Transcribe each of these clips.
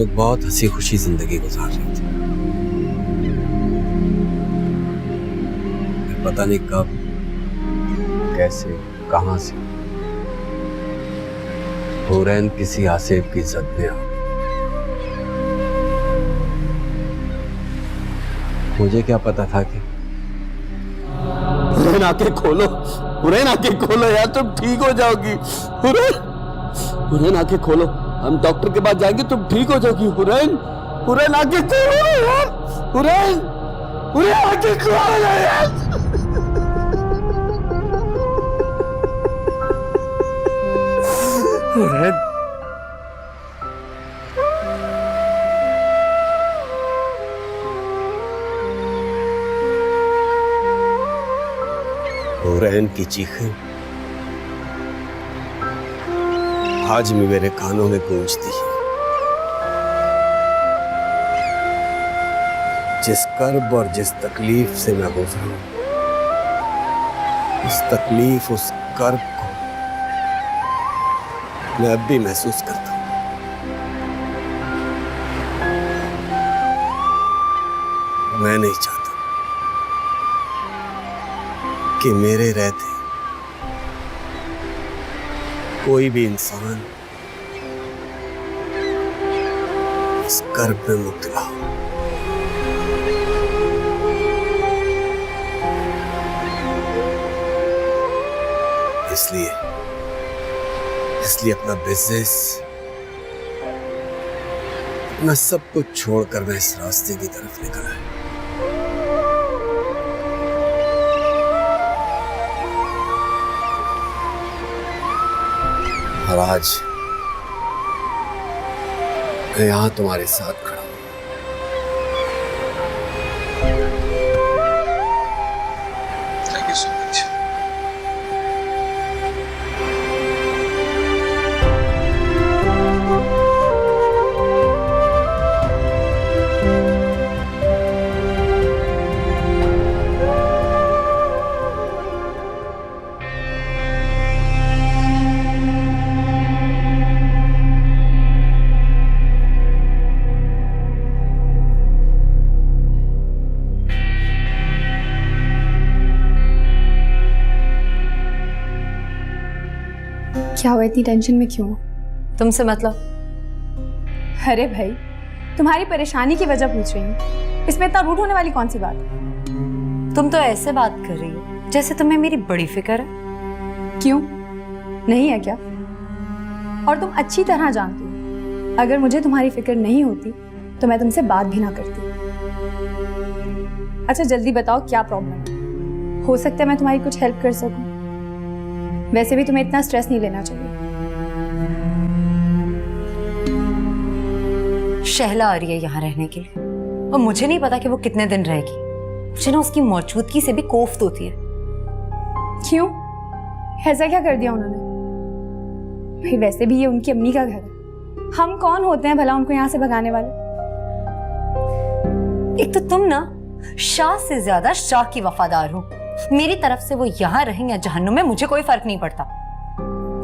एक बहुत हंसी खुशी जिंदगी गुजार रही थी। पता नहीं कब, कैसे, कहां से हुरैन किसी आसिफ की जद में आ गई। मुझे क्या पता था कि हुरैन आंखें खोलो, हुरैन आंखें खोलो यार, तुम ठीक हो जाओगी। हुरैन, हुरैन आंखें खोलो, हम डॉक्टर के पास जाएंगे, तुम ठीक हो जाओगी। हुरैन, हुरैन आंखें खोलो यार, हुरैन, हुरैन आंखें खोलो यार। हुरैन, हुरैन की चीखें आज भी मेरे कानों में गूंजती है। जिस कर्ब और जिस तकलीफ से मैं गुजरा हूं, उस तकलीफ, उस कर्ब को मैं अब भी महसूस करता हूं। मैं नहीं चाहता कि मेरे रहते कोई भी इंसान इस कर्ब में मुब्तला हो। इसलिए अपना बिजनेस, अपना सब कुछ छोड़कर मैं इस रास्ते की तरफ निकला है। और आज मैं यहां तुम्हारे साथ खड़ा हूं। Thank you so much. क्या हुआ, इतनी टेंशन में क्यों हो? तुमसे मतलब? अरे भाई, तुम्हारी परेशानी की वजह पूछ रही हूँ, इसमें इतना रूठ होने वाली कौन सी बात है? तुम तो ऐसे बात कर रही हो जैसे तुम्हें मेरी बड़ी फिक्र है। क्यों, नहीं है क्या? और तुम अच्छी तरह जानती हो, अगर मुझे तुम्हारी फिक्र नहीं होती तो मैं तुमसे बात भी ना करती। अच्छा जल्दी बताओ, क्या प्रॉब्लम है? हो सकता है मैं तुम्हारी कुछ हेल्प कर सकूं। वैसे भी तुम्हें इतना स्ट्रेस नहीं लेना चाहिए। शहला आ रही है यहाँ रहने के लिए, और मुझे नहीं पता कि वो कितने दिन रहेगी। मुझे ना उसकी मौजूदगी से भी कोफ्त होती है। क्यों, ऐसा क्या कर दिया उन्होंने? भाई वैसे भी ये उनकी अम्मी का घर है, हम कौन होते हैं भला उनको यहाँ से भगाने वाले? एक तो तुम ना शाह से ज्यादा शाह की वफादार हो। मेरी तरफ से वो यहाँ रहें या जहन्नुम में, मुझे कोई फर्क नहीं पड़ता।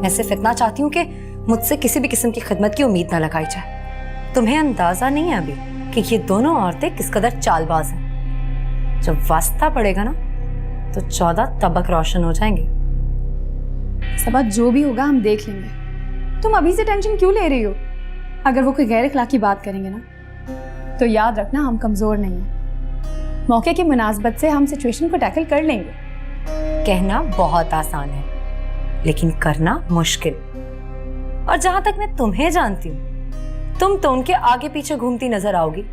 मैं सिर्फ इतना चाहती हूँ कि मुझसे किसी भी किस्म की खिदमत की उम्मीद ना लगाई जाए। तुम्हें अंदाजा नहीं है अभी कि ये दोनों औरतें किस कदर चालबाज हैं। जब वास्ता पड़ेगा ना तो 14 तबक रोशन हो जाएंगे। सबा जो भी होगा हम देख लेंगे, तुम अभी से टेंशन क्यों ले रही हो? अगर वो कोई गैर अखलाकी बात करेंगे ना तो याद रखना हम कमजोर नहीं हैं। मौके की मुनासबत से हम सिचुएशन को टैकल कर लेंगे। कहना बहुत आसान है लेकिन करना मुश्किल। और जहां तक मैं तुम्हें जानती हूं, तुम तो उनके आगे पीछे घूमती नजर आओगी।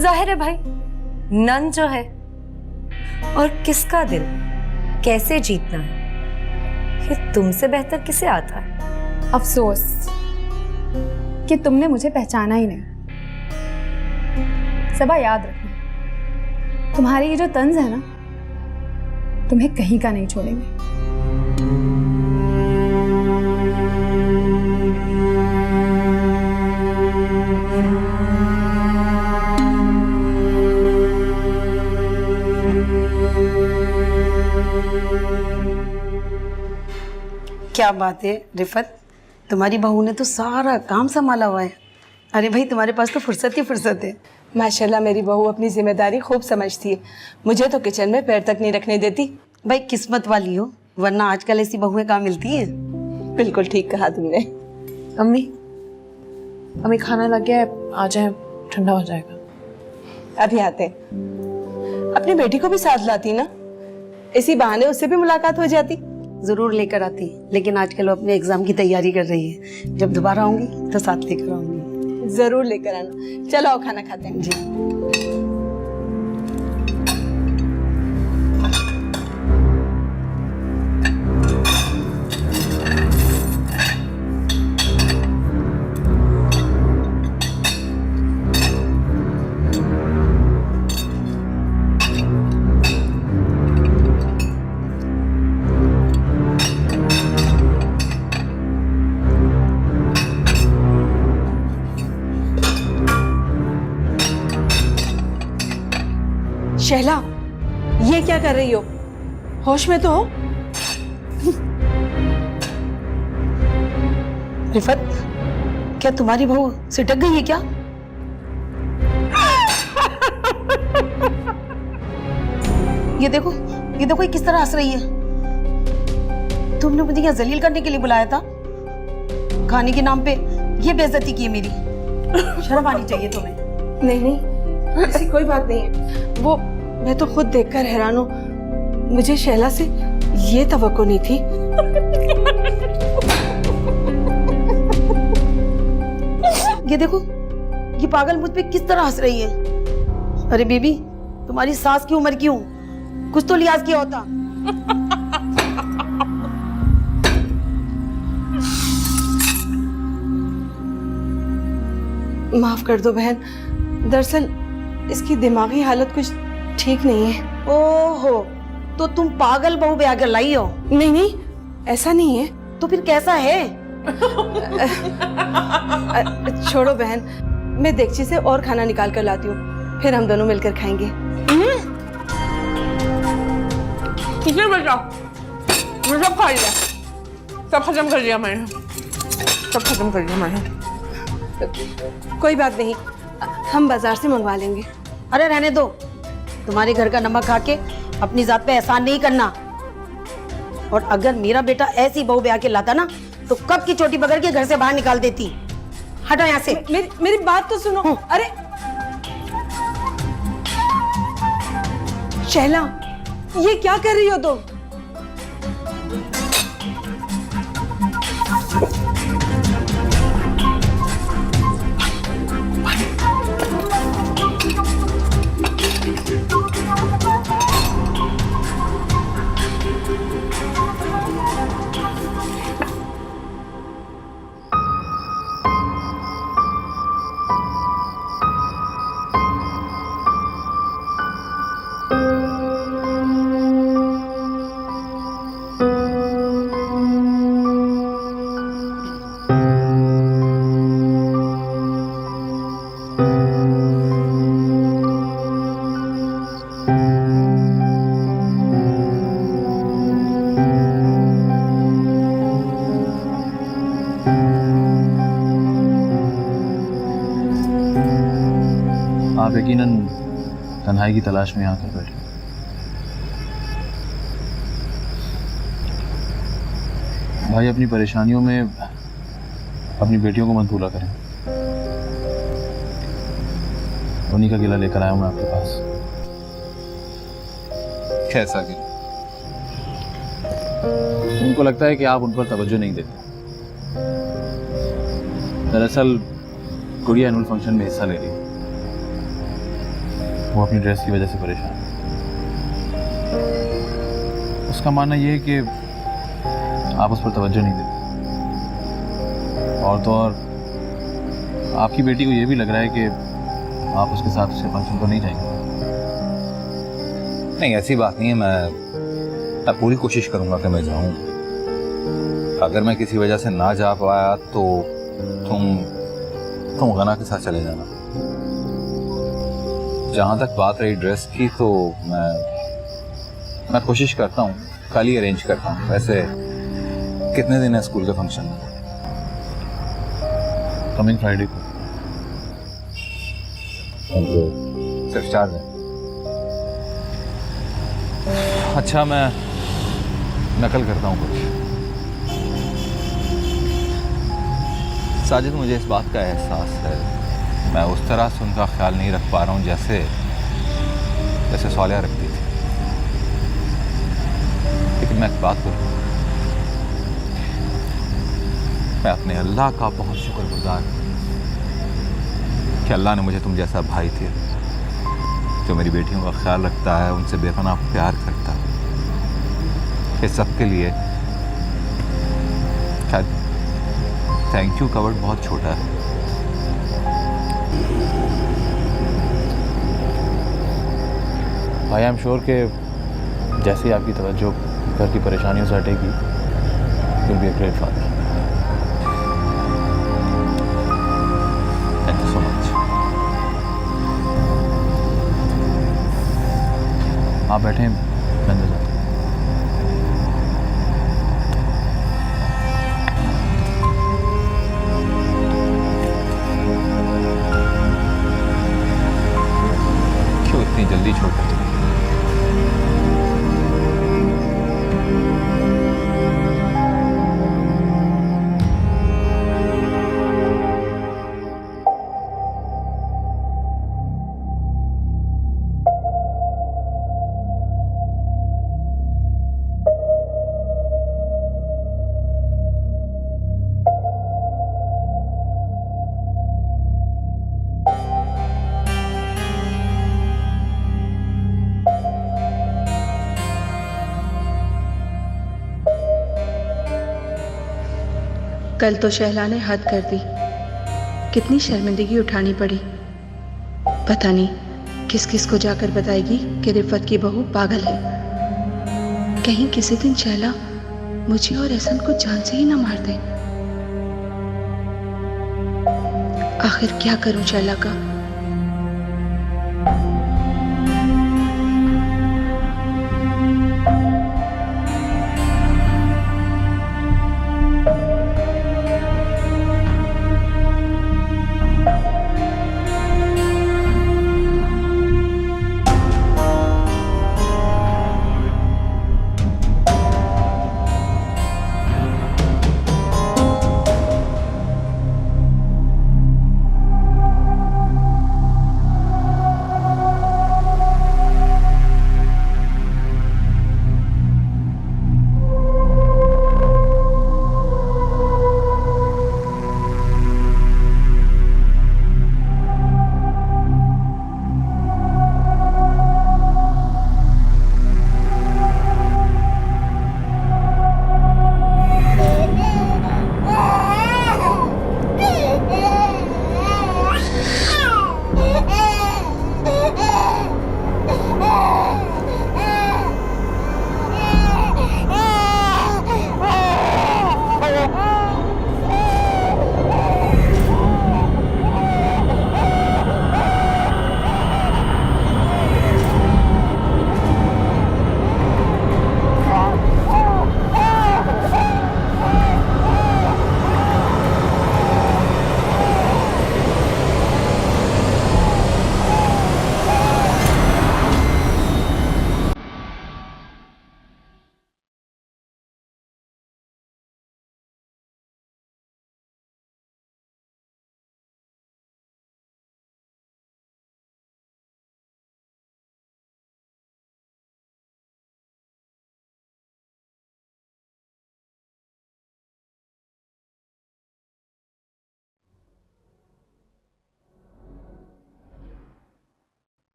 जाहिर है भाई, नन जो है और किसका दिल कैसे जीतना है ये तुमसे बेहतर किसे आता है। अफसोस कि तुमने मुझे पहचाना ही नहीं। सबा याद रखना, तुम्हारी ये जो तंज है ना, तुम्हें कहीं का नहीं छोड़ेंगे। क्या बात है रिफत, तुम्हारी बहू ने तो सारा काम संभाला हुआ है। अरे भाई तुम्हारे पास तो फुर्सत ही फुर्सत है। माशाल्लाह मेरी बहू अपनी जिम्मेदारी खूब समझती है। मुझे तो किचन में पैर तक नहीं रखने देती। भाई किस्मत वाली हो, वरना आजकल ऐसी बहुएं कहाँ मिलती हैं। बिल्कुल ठीक कहा तुमने। अम्मी अम्मी खाना लग गया है, आ जाए, ठंडा हो जाएगा। अभी आते हैं। अपनी बेटी को भी साथ लाती ना, इसी बहाने उससे भी मुलाकात हो जाती। जरूर लेकर आती, लेकिन आजकल वो अपने एग्जाम की तैयारी कर रही है। जब दोबारा आऊंगी तो साथ लेकर आऊंगी। जरूर लेकर आना। चलो आओ खाना खाते हैं। जी। शहला, ये क्या कर रही हो? होश में तो हो? रिफत, क्या तुम्हारी बहू सिटक गई है क्या? ये देखो ये किस तरह हंस रही है। तुमने मुझे यहाँ जलील करने के लिए बुलाया था, खाने के नाम पे ये बेइज्जती की है मेरी। शर्म आनी चाहिए तुम्हें। नहीं नहीं, ऐसी कोई बात नहीं है। वो मैं तो खुद देखकर हैरान हूँ। मुझे शैला से ये तवक्को नहीं थी। ये देखो, ये पागल मुझ पे किस तरह हंस रही है। अरे बेबी, तुम्हारी सास की उम्र क्यों, कुछ तो लिहाज किया होता। माफ कर दो बहन, दरअसल इसकी दिमागी हालत कुछ ठीक नहीं है। ओहो, तो तुम पागल बहू ब्याह कर लाई हो? नहीं नहीं, ऐसा नहीं है। तो फिर कैसा है? छोड़ो बहन, मैं देगची से और खाना निकाल कर लाती हूँ, फिर हम दोनों मिलकर खाएंगे। किसने बेटा, मैं सब खा लिया, सब खत्म कर लिया मैंने, सब खत्म कर लिया मैंने। कोई बात नहीं, हम बाजार से मंगवा लेंगे। अरे रहने दो, तुम्हारे घर का नमक खा के अपनी जात पे एहसान नहीं करना। और अगर मेरा बेटा ऐसी बहू ब्याह के लाता ना, तो कब की चोटी पकड़ के घर से बाहर निकाल देती। हटो यहाँ से। मेरी बात तो सुनो। अरे शैला, ये क्या कर रही हो तुम? आप यकीनन तन्हाई की तलाश में यहाँ कर बैठे। भाई अपनी परेशानियों में अपनी बेटियों को मत भूला करें। उन्हीं का गिला लेकर आया हूं मैं आपके पास। कैसा गिला? उनको लगता है कि आप उन पर तवज्जो नहीं देते। दरअसल गुड़िया एनुअल फंक्शन में हिस्सा ले रही है, वो अपनी ड्रेस की वजह से परेशान है। उसका मानना यह है कि आप उस पर तवज्जो नहीं देते, और तो और आपकी बेटी को यह भी लग रहा है कि आप उसके साथ उसके फंक्शन पर नहीं जाएंगे। नहीं, ऐसी बात नहीं है। मैं पूरी कोशिश करूंगा कि मैं जाऊं। अगर मैं किसी वजह से ना जा पाया तो तुम गना के साथ चले जाना। जहां तक बात रही ड्रेस की, तो मैं कोशिश करता हूँ, कल ही अरेंज करता हूँ। वैसे कितने दिन है स्कूल के फंक्शन में? कमिंग फ्राइडे को। सिर्फ 4 दिन। अच्छा, मैं नकल करता हूँ कुछ। साजिद, मुझे इस बात का एहसास है मैं उस तरह से उनका ख्याल नहीं रख पा रहा हूँ जैसे सालिया रखती थी। लेकिन मैं एक बात करूँ, मैं अपने अल्लाह का बहुत शुक्रगुजार हूँ कि अल्लाह ने मुझे तुम जैसा भाई दिया जो मेरी बेटियों का ख्याल रखता है, उनसे बेपनाह प्यार करता है। इस सब के लिए शायद थैंक यू का वर्ड बहुत छोटा है। आई एम श्योर कि जैसे ही आपकी तवज्जो घर की परेशानियों से हटेगी, will be a great father. Thank you so much. आप बैठे, मैं अंदर जाता हूँ। क्यों इतनी जल्दी छोड़ कर चले? कल तो शहला ने हद कर दी, कितनी शर्मिंदगी उठानी पड़ी। पता नहीं किस किस को जाकर बताएगी कि रिफत की बहू पागल है। कहीं किसी दिन शहला मुझे और एहसन को जान से ही ना मार दे। आखिर क्या करूं शहला का?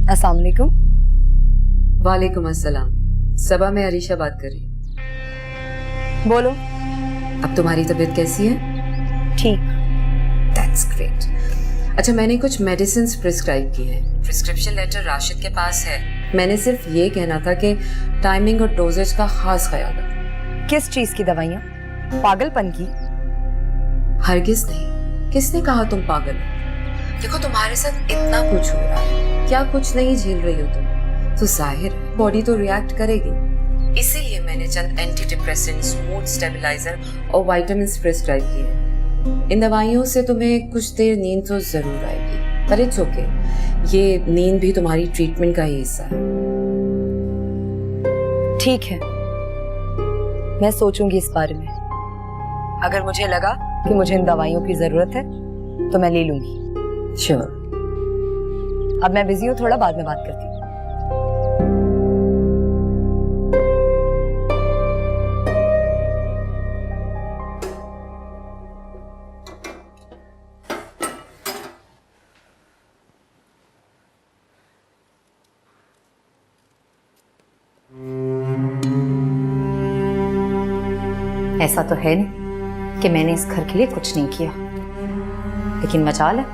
अस्सलाम वालेकुम। वालेकुम अस्सलाम। सबा में अरीशा बात कर रही हूँ। बोलो। अब तुम्हारी तबीयत कैसी है? ठीक। That's great. अच्छा, मैंने कुछ मेडिसिन प्रिस्क्राइब की हैं। प्रिस्क्रिप्शन लेटर राशिद के पास है। मैंने सिर्फ ये कहना था कि टाइमिंग और डोजेज का खास ख्याल रखो। किस चीज की दवाइयाँ? पागलपन की? हरगिज नहीं। किसने कहा तुम पागल हो? देखो, तुम्हारे साथ इतना कुछ हो रहा है, क्या कुछ नहीं झेल रही हो तुम? तो जाहिर है बॉडी तो रिएक्ट करेगी। इसीलिए मैंने चंद एंटी डिप्रेसेंट्स, मूड स्टेबलाइजर और विटामिन्स प्रिस्क्राइब किए हैं। इन दवाइयों से तुम्हें कुछ देर नींद तो जरूर आएगी, पर इट्स ओके, ये नींद भी तुम्हारी ट्रीटमेंट का ही हिस्सा है। ठीक है, मैं सोचूंगी इस बारे में। अगर मुझे लगा कि मुझे इन दवाइयों की जरूरत है तो मैं ले लूंगी। श्योर। अब मैं बिजी हूँ, थोड़ा बाद में बात करती हूँ। ऐसा तो है नहीं कि मैंने इस घर के लिए कुछ नहीं किया, लेकिन मजाल है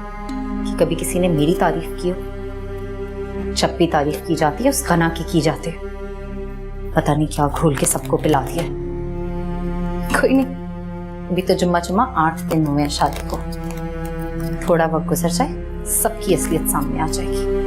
कि कभी किसी ने मेरी तारीफ की हो। जब भी तारीफ की जाती है उस गना की जाती है। पता नहीं क्या घोल के सबको पिला दिया। कोई नहीं, अभी तो जुम्मा 8 दिन हुए हैं शादी को। थोड़ा वक्त गुजर जाए, सबकी असलियत सामने आ जाएगी।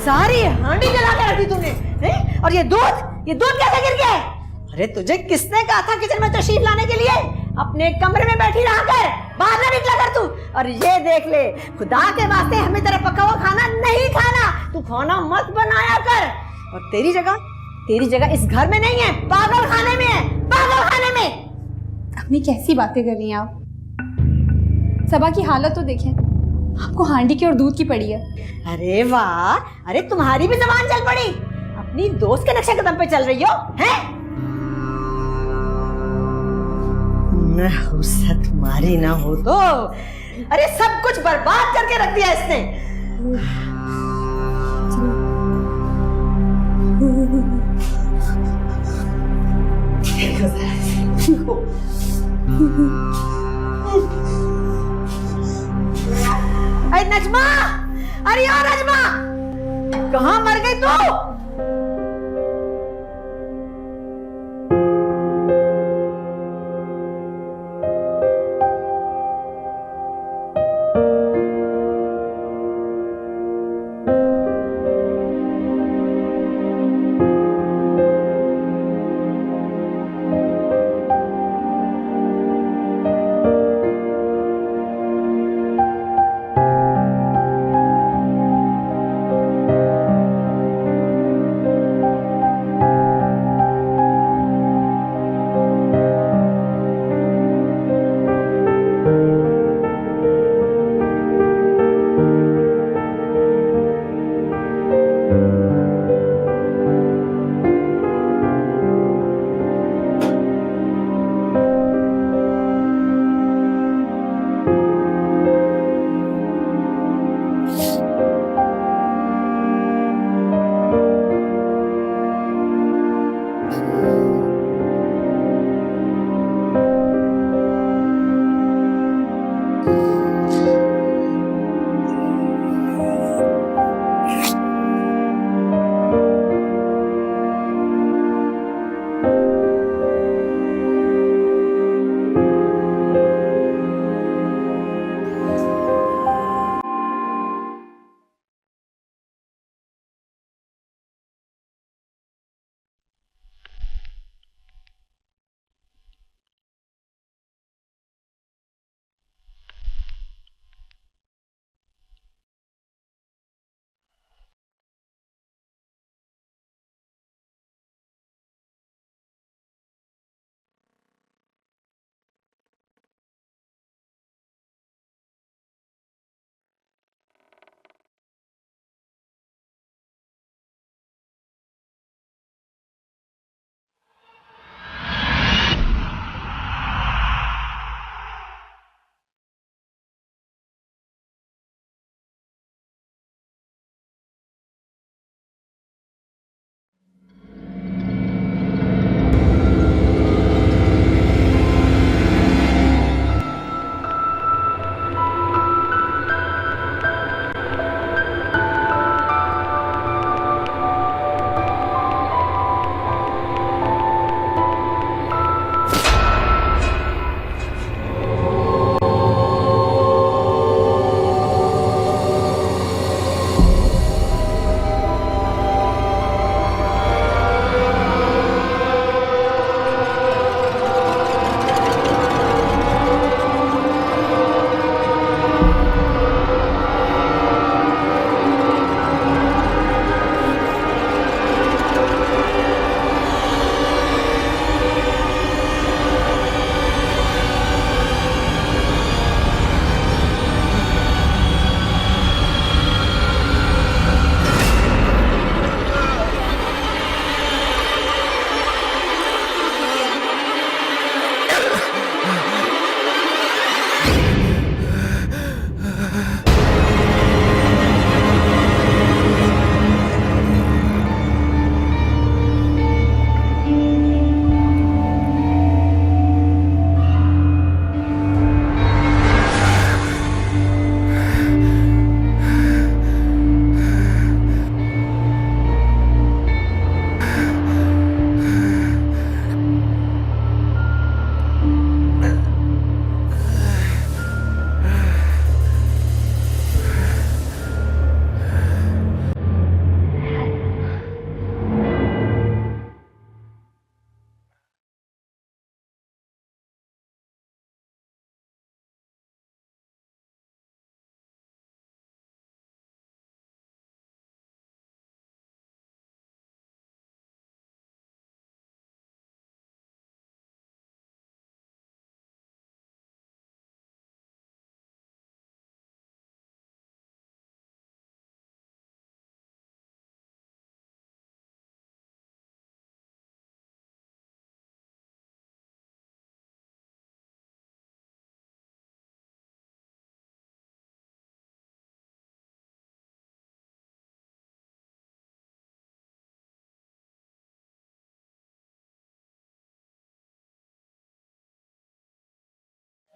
सारी हांडी जला के रखी तूने, हैं? और ये दूध कैसे गिर गया? अरे तुझे किसने कहा था किचन में तशरीफ लाने के लिए? अपने कमरे में बैठी रहा कर, बाहर ना निकला कर तू। और ये देख ले, खुदा के वास्ते हमें तेरा पका हुआ खाना नहीं खाना, तू खाना मत बनाया कर। और तेरी जगह इस घर में नहीं है, पागल खाने में है, पागल खाने में। अपनी कैसी बातें कर रही हैं आप? सबा की हालत तो देखें, आपको हांडी की और दूध की पड़ी है। अरे वाह, अरे तुम्हारी भी जबान चल पड़ी, अपनी दोस्त के नक्शे कदम पे चल रही हो, हैं? नहुसा तुम्हारी ना हो तो, अरे सब कुछ बर्बाद करके रख दिया इसने। अरे नजमा, अरे यार नजमा, कहाँ मर गई तू?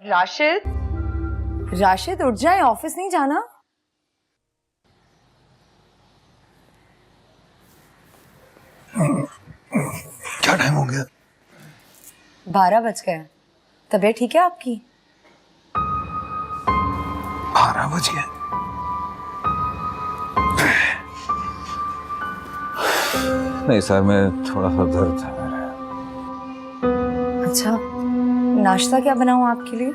राशिद, राशिद उठ जाए, ऑफिस नहीं जाना? क्या टाइम हो गया? 12 बज गए। तबीयत ठीक है आपकी? 12 बज गए। नहीं सर, मैं थोड़ा सा दर्द है मेरे। अच्छा, नाश्ता क्या बनाऊं आपके लिए?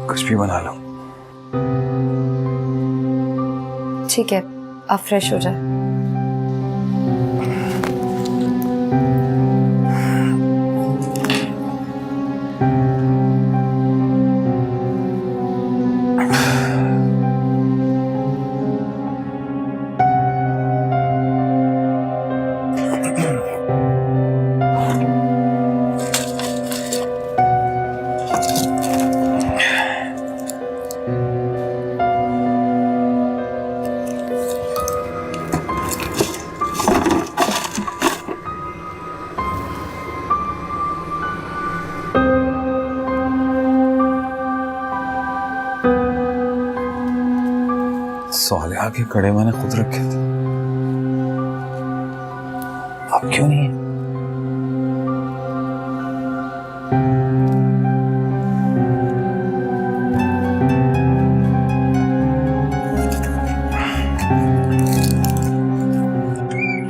कुछ भी बना लो। ठीक है, आप फ्रेश हो जाए। सालिहा के कड़े मैंने खुद रखे थे, अब क्यों नहीं है?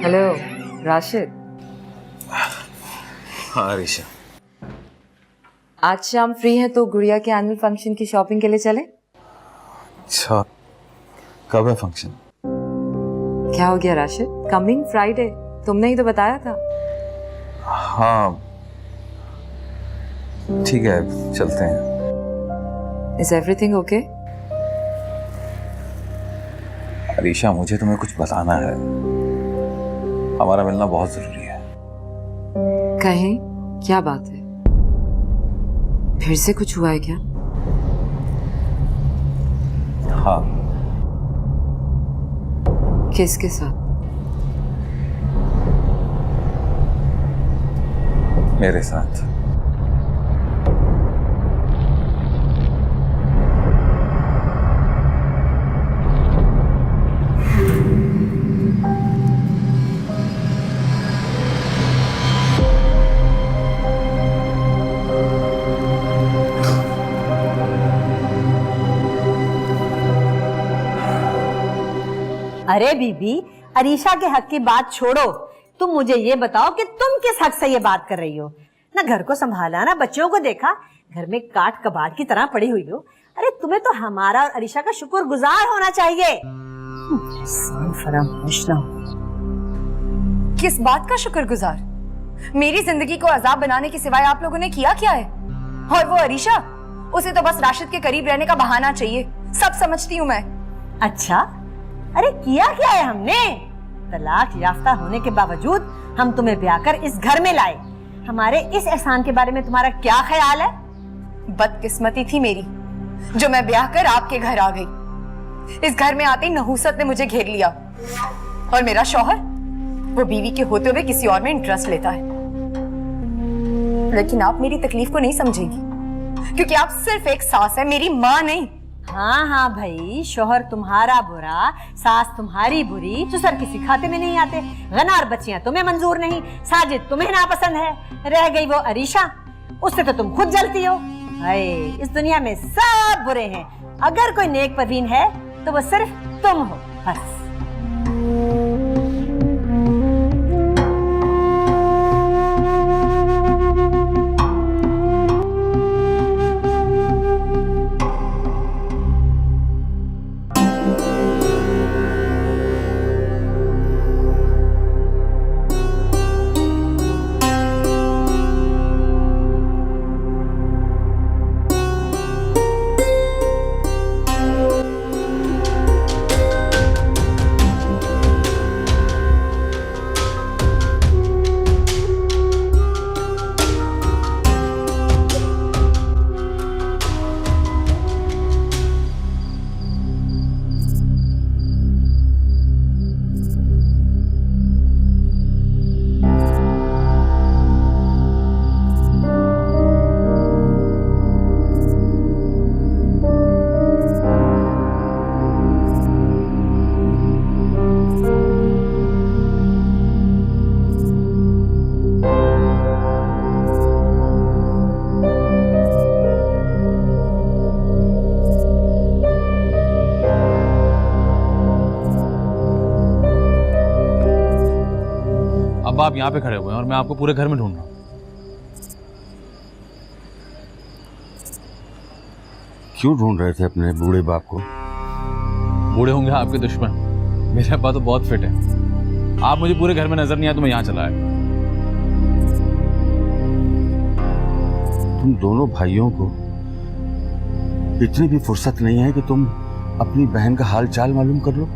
हेलो राशिद, हाँ अरीशा, आज शाम फ्री है तो गुड़िया के एनुअल फंक्शन की शॉपिंग के लिए चले? अच्छा कब है फंक्शन? क्या हो गया राशिद? कमिंग फ्राइडे, तुमने ही तो बताया था। हाँ ठीक है, चलते हैं। Is everything okay? अरीशा, मुझे तुम्हें कुछ बताना है, हमारा मिलना बहुत जरूरी है। कहें, क्या बात है? फिर से कुछ हुआ है क्या? हाँ। किसके साथ? मेरे साथ। अरे बीबी, अरीशा के हक की बात छोड़ो, तुम मुझे ये बताओ कि तुम किस हक से ये बात कर रही हो? ना घर को संभाला, ना बच्चों को देखा, घर में काट कबाड़ की तरह पड़ी हुई हो। अरे तुम्हें तो हमारा और अरीशा का शुक्रगुजार होना चाहिए। किस बात का शुक्रगुजार? मेरी जिंदगी को अजाब बनाने के सिवाय आप लोगों ने किया क्या है? और वो अरीशा, उसे तो बस राशिद के करीब रहने का बहाना चाहिए, सब समझती हूँ मैं। अच्छा, अरे किया क्या है हमने? तलाक याफ्ता होने के बावजूद हम तुम्हें ब्याह कर इस घर में लाए। हमारे इस एहसान के बारे में तुम्हारा क्या ख्याल है? बदकिस्मती थी मेरी जो मैं ब्याह कर आपके घर आ गई। इस घर में आते ही नहूसत ने मुझे घेर लिया और मेरा शौहर, वो बीवी के होते हुए किसी और में इंटरेस्ट लेता है। लेकिन आप मेरी तकलीफ को नहीं समझेगी क्योंकि आप सिर्फ एक सास है, मेरी माँ नहीं। हाँ हाँ भाई, शोहर तुम्हारा बुरा, सास तुम्हारी बुरी, ससुर किसी खाते में नहीं आते, गनार बच्चियां तुम्हें मंजूर नहीं, साजिद तुम्हें नापसंद है, रह गई वो अरीशा, उससे तो तुम खुद जलती हो। हाय, इस दुनिया में सब बुरे हैं, अगर कोई नेक परवीन है तो वो सिर्फ तुम हो, बस। आप यहाँ पे खड़े हुए हैं और मैं आपको पूरे घर में ढूंढ रहा हूँ। क्यों ढूंढ रहे थे अपने बूढ़े बाप को? बूढ़े होंगे आपके दुश्मन, मेरे पास तो बहुत फिट है। आप मुझे पूरे घर में नजर नहीं आए तो मैं यहाँ चला आया। तुम दोनों भाइयों को इतनी भी फुर्सत नहीं है कि तुम अपनी बहन का हाल चाल मालूम कर लो?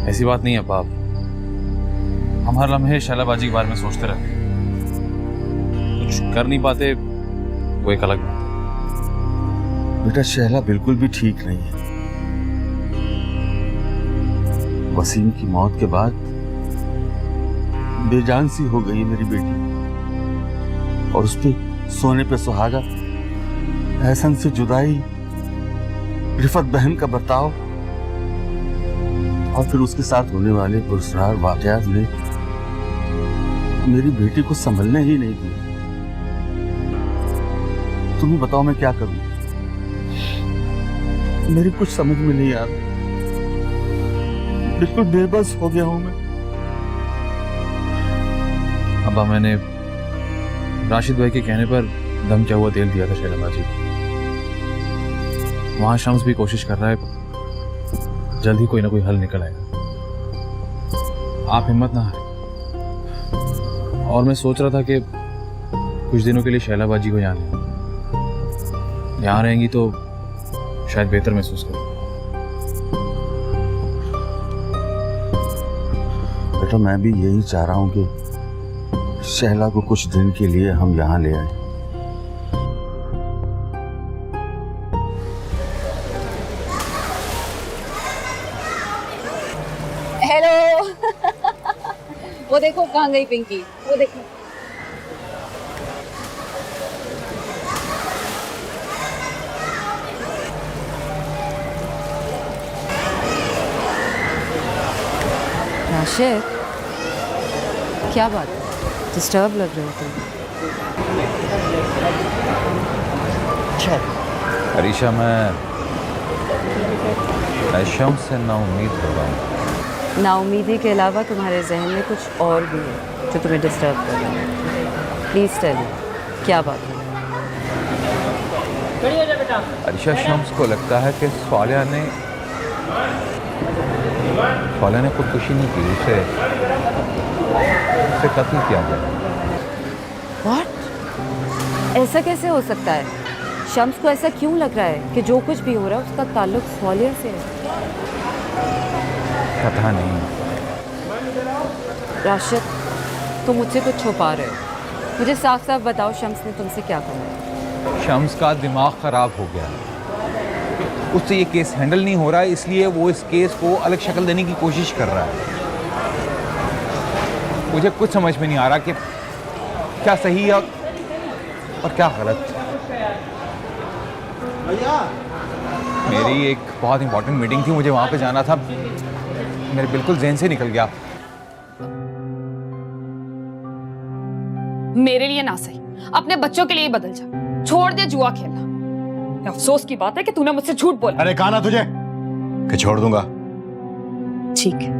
ऐसी बात नहीं है बाप, हम हर लम्हे शैलाबाजी के बारे में सोचते रहते हैं, कुछ कर नहीं पाते, वो एक अलग बात है। बेटा शैला बिल्कुल भी ठीक नहीं है। वसीम की मौत के बाद बेजान सी हो गई है मेरी बेटी, और उस पे सोने पे सुहागा, एहसन से जुदाई, रिफत बहन का बर्ताव और फिर उसके साथ होने वाले पुरस्कार वाकयात ने मेरी बेटी को संभलने ही नहीं दिया। तुम ही बताओ मैं क्या करूं? मेरी कुछ समझ में नहीं आ रहा, बिल्कुल बेबस हो गया हूं मैं। अब्बा, मैंने राशिद भाई के कहने पर दम क्या हुआ तेल दिया था शैलाबाजी को। वहां शम्स भी कोशिश कर रहा है, जल्द ही कोई ना कोई हल निकल आएगा। आप हिम्मत ना हारें। और मैं सोच रहा था कि कुछ दिनों के लिए शैलाबाजी को यहाँ रहेंगी तो शायद बेहतर महसूस करें। बेटा मैं भी यही चाह रहा हूं कि शैला को कुछ दिन के लिए हम यहाँ ले आए। हेलो वो देखो कहाँ गई पिंकी, वो देखो। राशिद, क्या बात है, डिस्टर्ब लग रहे हो तुम? अरीशा, मैं शम्स से नाउम्मीद हो रहा हूँ। नाउमीदी के अलावा तुम्हारे जहन में कुछ और भी है जो तुम्हें डिस्टर्ब कर रहा है। प्लीज टेल मी, क्या बात है? अरीशा, शम्स को लगता है कि स्वालिया ने खुदकुशी नहीं की, उसे कत्ल किया गया। व्हाट? ऐसा कैसे हो सकता है? शम्स को ऐसा क्यों लग रहा है कि जो कुछ भी हो रहा है उसका ताल्लुक स्वालिया से है? पता नहीं। राशिद, तुम मुझसे कुछ छुपा रहे हो। मुझे साफ साफ बताओ, शम्स ने तुमसे क्या कहा? शम्स का दिमाग खराब हो गया है, उससे ये केस हैंडल नहीं हो रहा है, इसलिए वो इस केस को अलग शक्ल देने की कोशिश कर रहा है। मुझे कुछ समझ में नहीं आ रहा कि क्या सही है और क्या गलत। मेरी एक बहुत इंपॉर्टेंट मीटिंग थी, मुझे वहां पे जाना था, मेरे बिल्कुल ज़हन से निकल गया। मेरे लिए ना सही, अपने बच्चों के लिए बदल जा, छोड़ दे जुआ खेलना। अफसोस की बात है कि तूने मुझसे झूठ बोला। अरे कहा ना तुझे कि छोड़ दूंगा। ठीक है,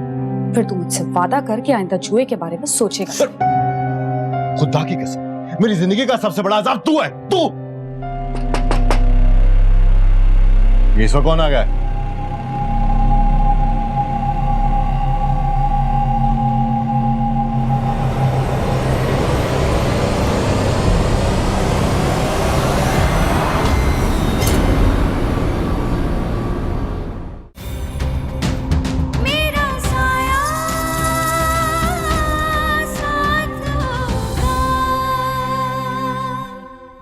फिर तू मुझसे वादा कर कि आइंदा जुए के बारे में सोचेगा। खुदा की कसम, मेरी जिंदगी का सबसे बड़ा अजाब तू है, तू। ये इसमें कौन आ गया?